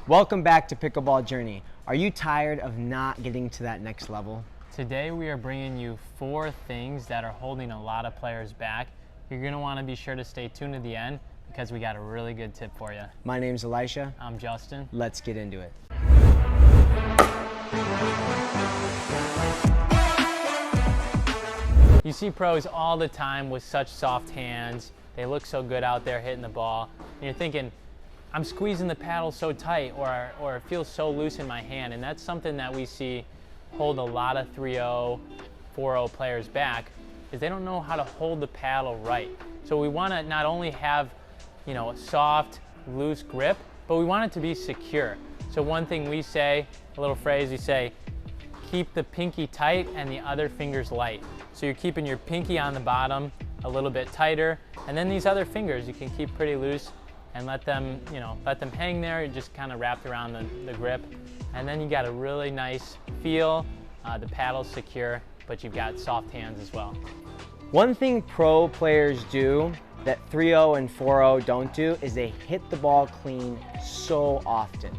Welcome back to Pickleball Journey. Are you tired of not getting to that next level? Today we are bringing you 4 things that are holding a lot of players back. You're going to want to be sure to stay tuned to the end because we got a really good tip for you. My name's Elisha. I'm Justin. Let's get into it. You see pros all the time with such soft hands. They look so good out there hitting the ball. And you're thinking, I'm squeezing the paddle so tight, or it feels so loose in my hand. And that's something that we see hold a lot of 3-0, 4-0 players back, is they don't know how to hold the paddle right. So we want to not only have, a soft, loose grip, but we want it to be secure. So one thing we say, a little phrase, we say, keep the pinky tight and the other fingers light. So you're keeping your pinky on the bottom a little bit tighter, and then these other fingers you can keep pretty loose and let them hang there. You're just kind of wrapped around the grip, and then you got a really nice feel. The paddle's secure, but you've got soft hands as well. One thing pro players do that 3-0 and 4-0 don't do is they hit the ball clean so often.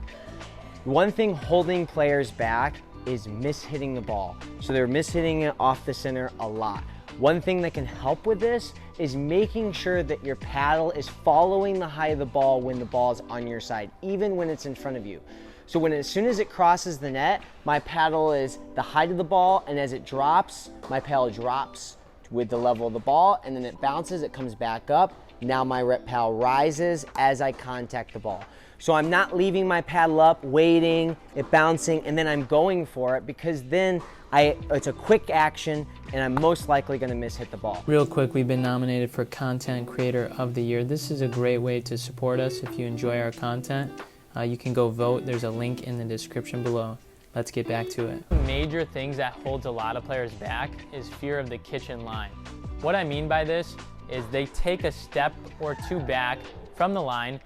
One thing holding players back is mishitting the ball. So they're mishitting it off the center a lot. One thing that can help with this is making sure that your paddle is following the height of the ball when the ball is on your side, even when it's in front of you. So as soon as it crosses the net, my paddle is the height of the ball, and as it drops, my paddle drops with the level of the ball, and then it bounces, it comes back up. Now my paddle rises as I contact the ball. So I'm not leaving my paddle up, waiting, it bouncing, and then I'm going for it, because then it's a quick action and I'm most likely gonna mishit the ball. Real quick, we've been nominated for Content Creator of the Year. This is a great way to support us if you enjoy our content. You can go vote. There's a link in the description below. Let's get back to it. Major things that holds a lot of players back is fear of the kitchen line. What I mean by this is they take a step or two back from the line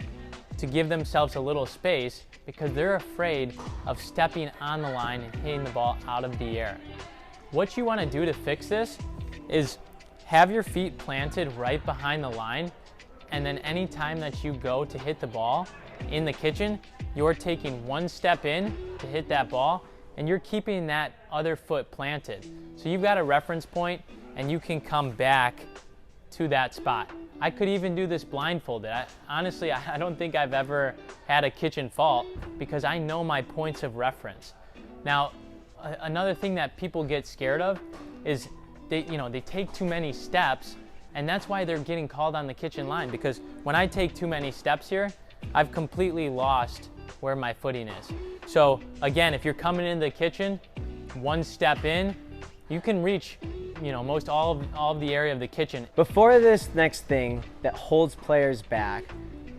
to give themselves a little space because they're afraid of stepping on the line and hitting the ball out of the air. What you want to do to fix this is have your feet planted right behind the line, and then any time that you go to hit the ball in the kitchen, you're taking one step in to hit that ball and you're keeping that other foot planted. So you've got a reference point and you can come back to that spot. I could even do this blindfolded. Honestly, I don't think I've ever had a kitchen fault because I know my points of reference. Now, another thing that people get scared of is they take too many steps, and that's why they're getting called on the kitchen line, because when I take too many steps here, I've completely lost where my footing is. So again, if you're coming into the kitchen, one step in, you can reach most all of the area of the kitchen. Before this next thing that holds players back,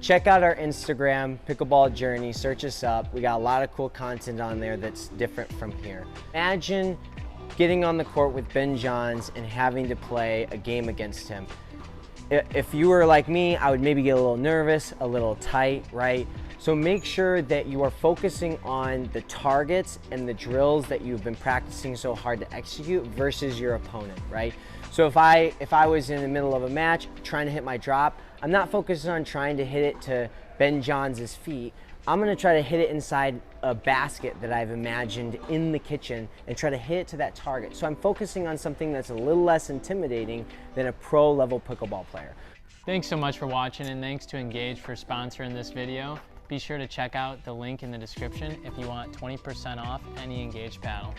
check out our Instagram, Pickleball Journey, search us up. We got a lot of cool content on there that's different from here. Imagine getting on the court with Ben Johns and having to play a game against him. If you were like me, I would maybe get a little nervous, a little tight, right? So make sure that you are focusing on the targets and the drills that you've been practicing so hard to execute versus your opponent, right? So if I was in the middle of a match trying to hit my drop, I'm not focusing on trying to hit it to Ben Johns' feet. I'm gonna try to hit it inside a basket that I've imagined in the kitchen and try to hit it to that target. So I'm focusing on something that's a little less intimidating than a pro level pickleball player. Thanks so much for watching, and thanks to Engage for sponsoring this video. Be sure to check out the link in the description if you want 20% off any Engage paddle.